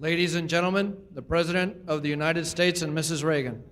Ladies and gentlemen, the President of the United States and Mrs. Reagan.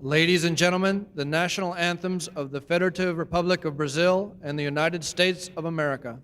Ladies and gentlemen, the national anthems of the Federative Republic of Brazil and the United States of America.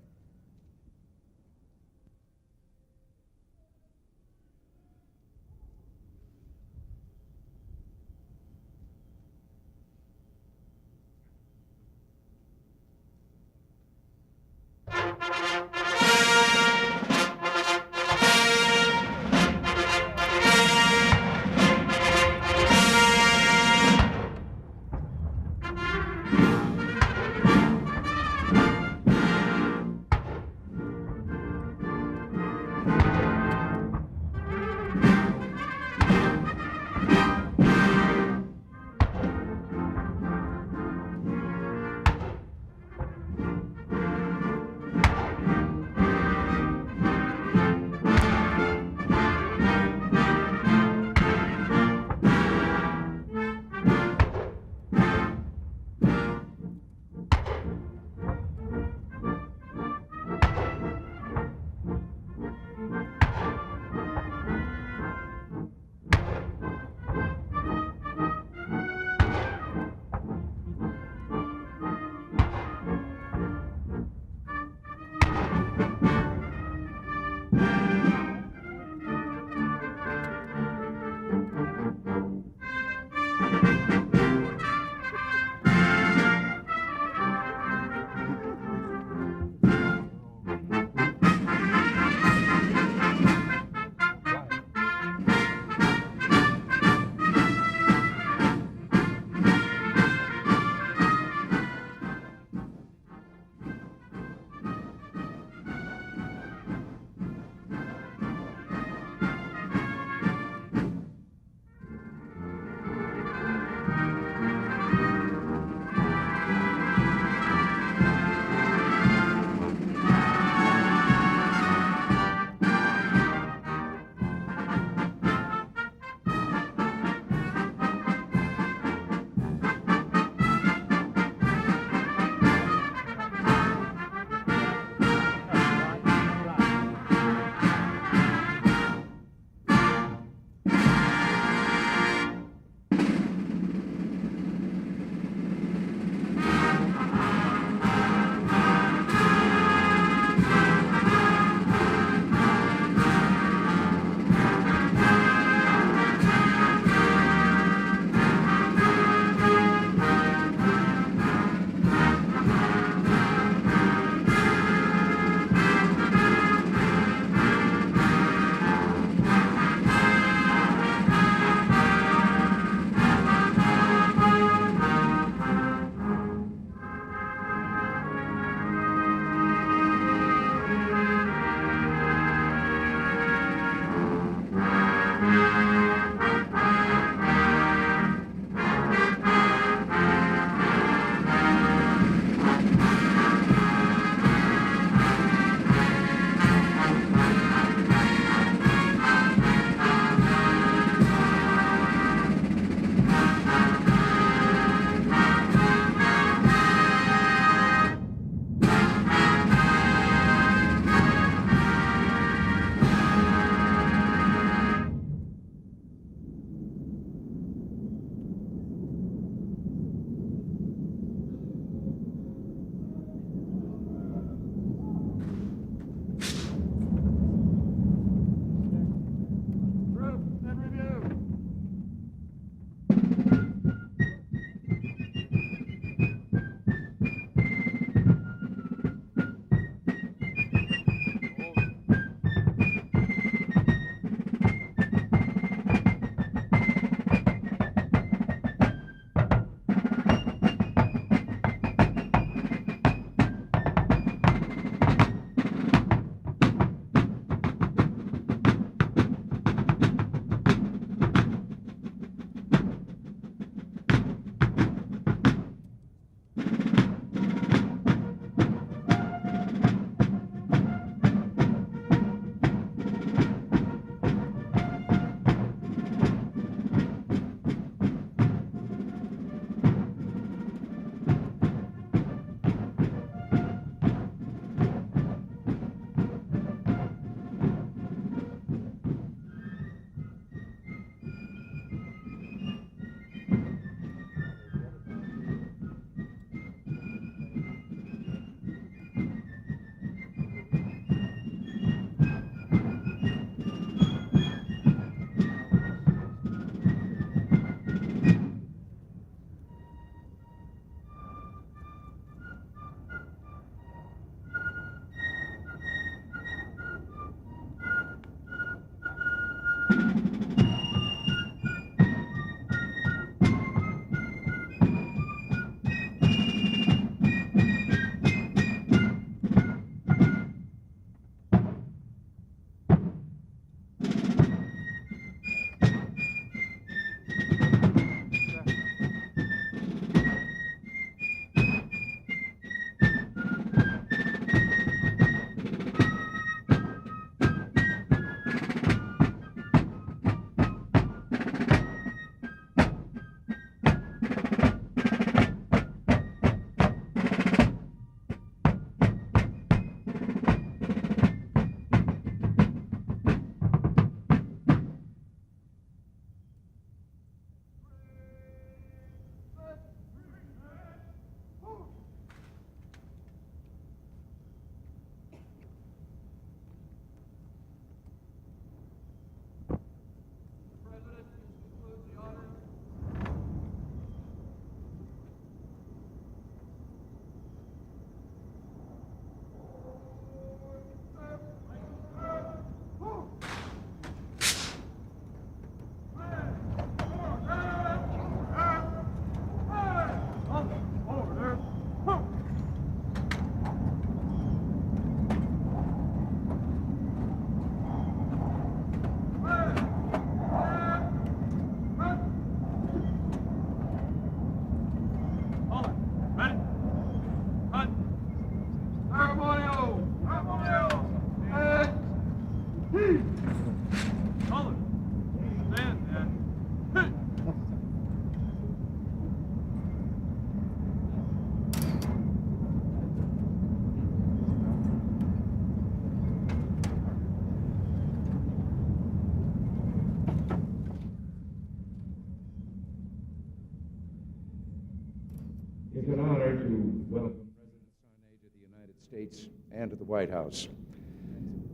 States and to the White House.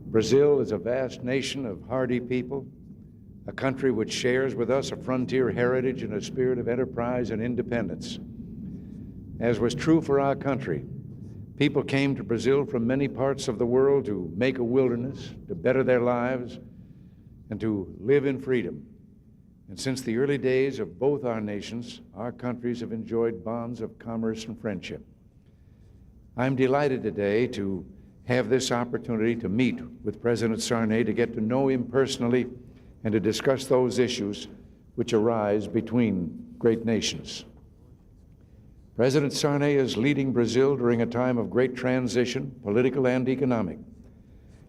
Brazil is a vast nation of hardy people, a country which shares with us a frontier heritage and a spirit of enterprise and independence. As was true for our country, people came to Brazil from many parts of the world to make a wilderness, to better their lives, and to live in freedom. And since the early days of both our nations, our countries have enjoyed bonds of commerce and friendship. I'm delighted today to have this opportunity to meet with President Sarney, to get to know him personally, and to discuss those issues which arise between great nations. President Sarney is leading Brazil during a time of great transition, political and economic.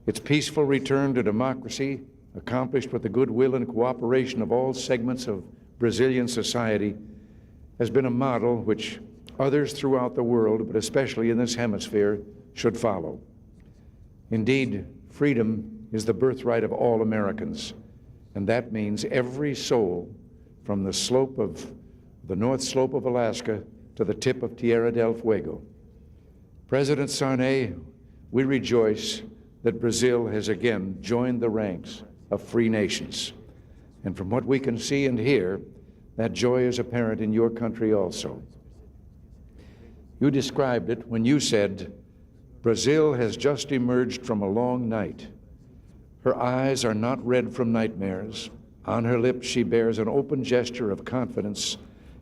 Its peaceful return to democracy, accomplished with the goodwill and cooperation of all segments of Brazilian society, has been a model which others throughout the world, but especially in this hemisphere, should follow. Indeed, freedom is the birthright of all Americans, and that means every soul from the north slope of Alaska to the tip of Tierra del Fuego. President Sarney, we rejoice that Brazil has again joined the ranks of free nations. And from what we can see and hear, that joy is apparent in your country also. You described it when you said, Brazil has just emerged from a long night. Her eyes are not red from nightmares. On her lips she bears an open gesture of confidence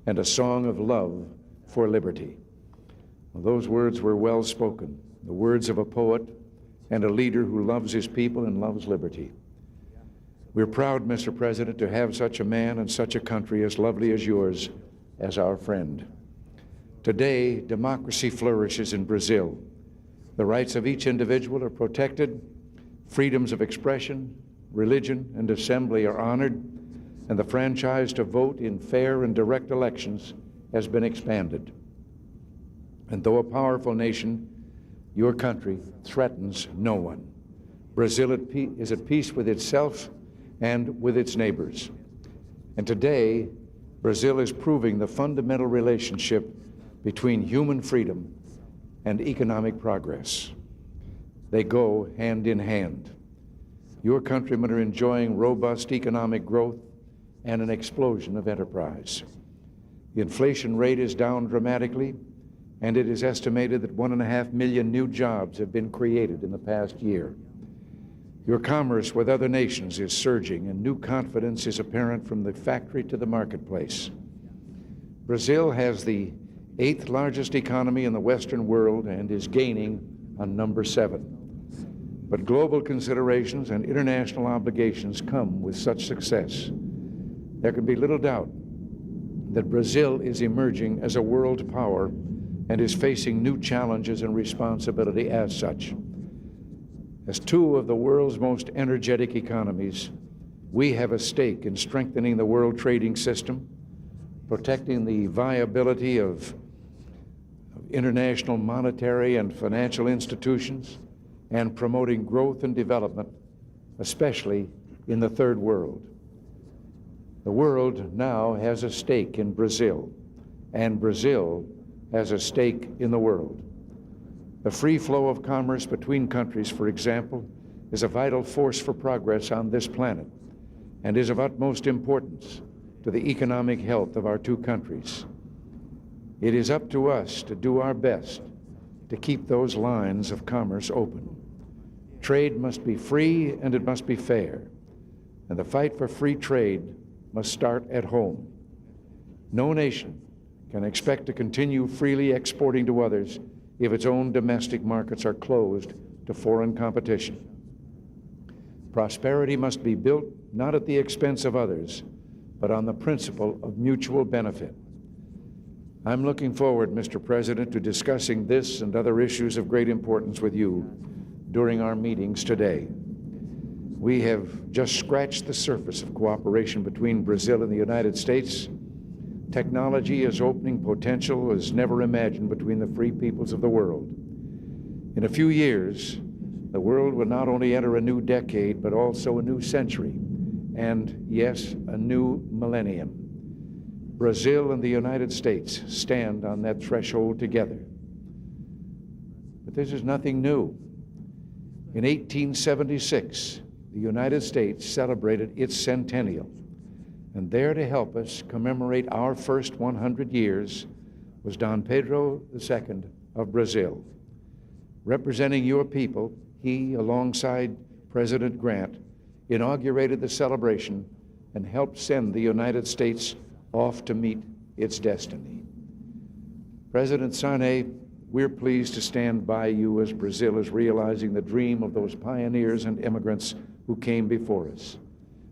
and a song of love for liberty. Well, those words were well spoken, the words of a poet and a leader who loves his people and loves liberty. We're proud, Mr. President, to have such a man and such a country as lovely as yours as our friend. Today, democracy flourishes in Brazil. The rights of each individual are protected, freedoms of expression, religion, and assembly are honored, and the franchise to vote in fair and direct elections has been expanded. And though a powerful nation, your country threatens no one. Brazil is at peace with itself and with its neighbors. And today, Brazil is proving the fundamental relationship between human freedom and economic progress. They go hand in hand. Your countrymen are enjoying robust economic growth and an explosion of enterprise. The inflation rate is down dramatically, and it is estimated that 1.5 million new jobs have been created in the past year. Your commerce with other nations is surging, and new confidence is apparent from the factory to the marketplace. Brazil has the 8th largest economy in the Western world and is gaining on number 7. But global considerations and international obligations come with such success. There can be little doubt that Brazil is emerging as a world power and is facing new challenges and responsibility as such. As two of the world's most energetic economies, we have a stake in strengthening the world trading system, protecting the viability of international monetary and financial institutions, and promoting growth and development, especially in the third world. The world now has a stake in Brazil, and Brazil has a stake in the world. The free flow of commerce between countries, for example, is a vital force for progress on this planet and is of utmost importance to the economic health of our two countries. It is up to us to do our best to keep those lines of commerce open. Trade must be free and it must be fair, and the fight for free trade must start at home. No nation can expect to continue freely exporting to others if its own domestic markets are closed to foreign competition. Prosperity must be built not at the expense of others, but on the principle of mutual benefit. I'm looking forward, Mr. President, to discussing this and other issues of great importance with you during our meetings today. We have just scratched the surface of cooperation between Brazil and the United States. Technology is opening potential as never imagined between the free peoples of the world. In a few years, the world will not only enter a new decade, but also a new century, and yes, a new millennium. Brazil and the United States stand on that threshold together. But this is nothing new. In 1876, the United States celebrated its centennial, and there to help us commemorate our first 100 years was Dom Pedro II of Brazil. Representing your people, he, alongside President Grant, inaugurated the celebration and helped send the United States off to meet its destiny. President Sarney, we're pleased to stand by you as Brazil is realizing the dream of those pioneers and immigrants who came before us.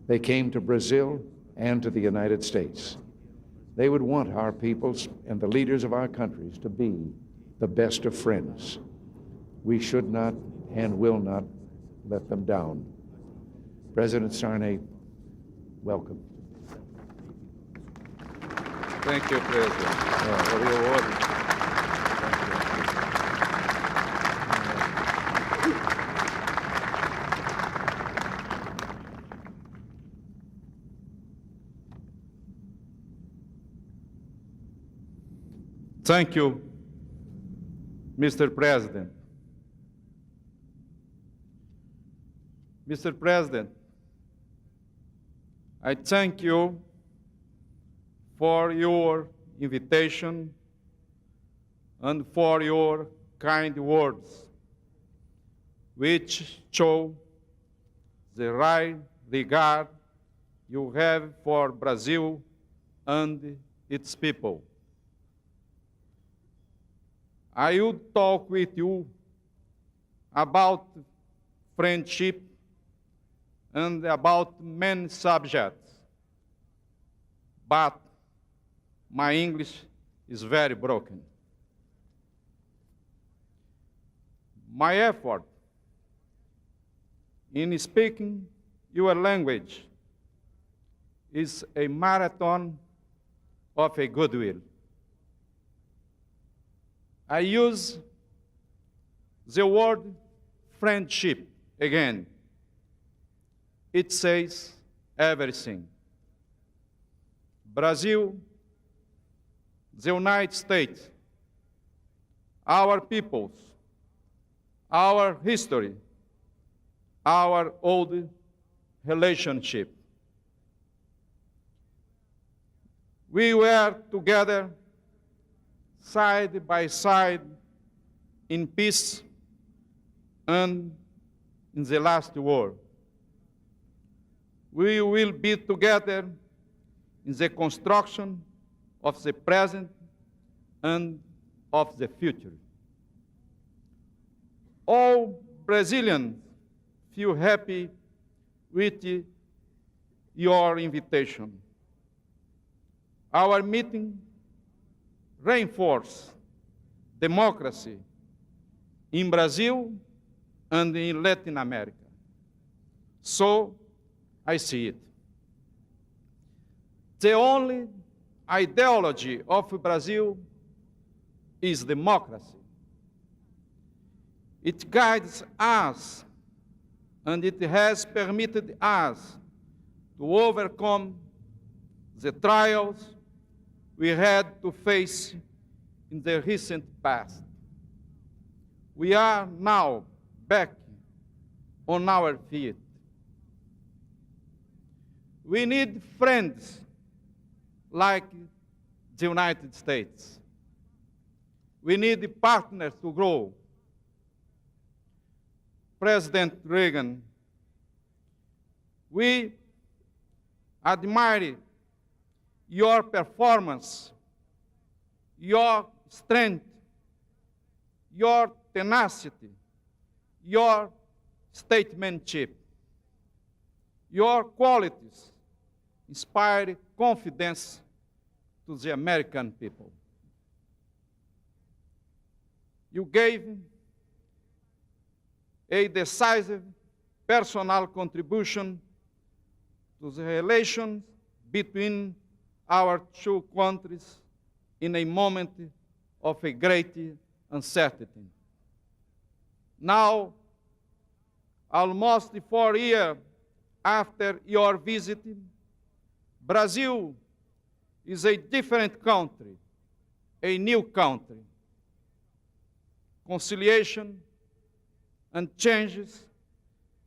They came to Brazil and to the United States. They would want our peoples and the leaders of our countries to be the best of friends. We should not and will not let them down. President Sarney, welcome. Thank you, President, for your order. Thank you, Mr. President. Mr. President, I thank you for your invitation and for your kind words, which show the right regard you have for Brazil and its people. I would talk with you about friendship and about many subjects, but my English is very broken. My effort in speaking your language is a marathon of a goodwill. I use the word friendship again. It says everything. Brazil, the United States, our peoples, our history, our old relationship. We were together side by side in peace and in the last war. We will be together in the construction of the present and of the future. All Brazilians feel happy with your invitation. Our meeting reinforces democracy in Brazil and in Latin America. So I see it. The only ideology of Brazil is democracy. It guides us, and it has permitted us to overcome the trials we had to face in the recent past. We are now back on our feet. We need friends like the United States. We need partners to grow. President Reagan, we admire your performance, your strength, your tenacity, your statesmanship. Your qualities inspire confidence to the American people. You gave a decisive personal contribution to the relations between our two countries in a moment of a great uncertainty. Now, almost 4 years after your visit, Brazil is a different country, a new country. conciliation, and changes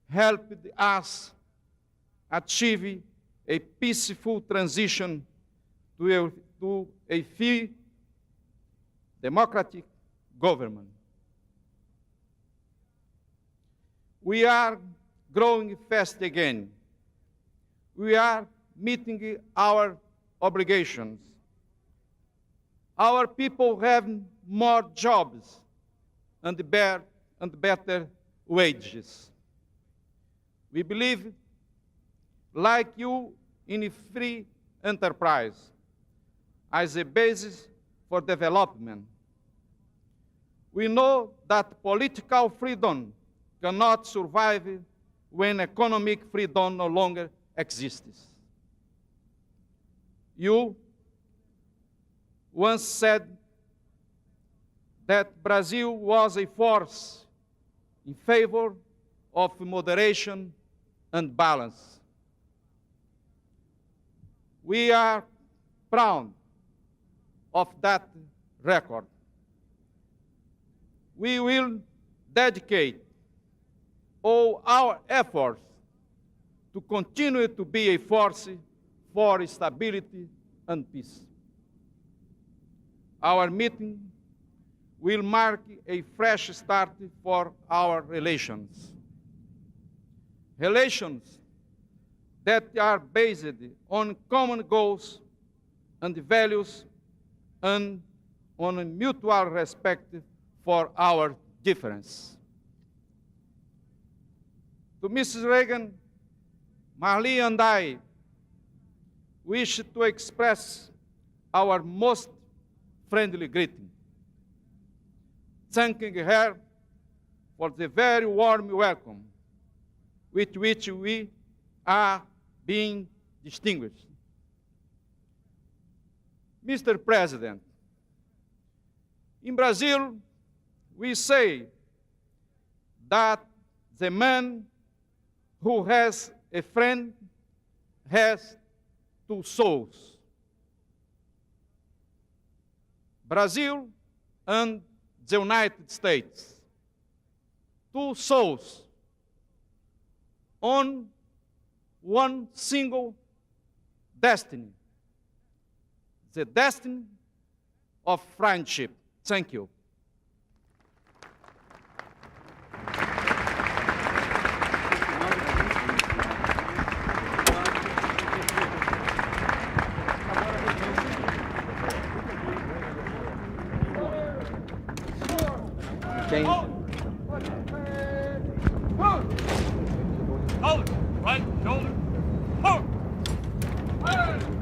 helped us achieve a peaceful transition to a free, democratic government. We are growing fast again. We are meeting our obligations. Our people have more jobs and better wages. We believe, like you, in a free enterprise as a basis for development. We know that political freedom cannot survive when economic freedom no longer exists. You once said that Brazil was a force in favor of moderation and balance. We are proud of that record. We will dedicate all our efforts to continue to be a force for stability and peace. Our meeting will mark a fresh start for our relations. Relations that are based on common goals and values and on a mutual respect for our difference. To Mrs. Reagan, Marley and I wish to express our most friendly greeting, thanking her for the very warm welcome with which we are being distinguished. Mr. President, in Brazil, we say that the man who has a friend has two souls. Brazil and the United States, two souls on one single destiny, the destiny of friendship. Thank you. Right shoulder, forward.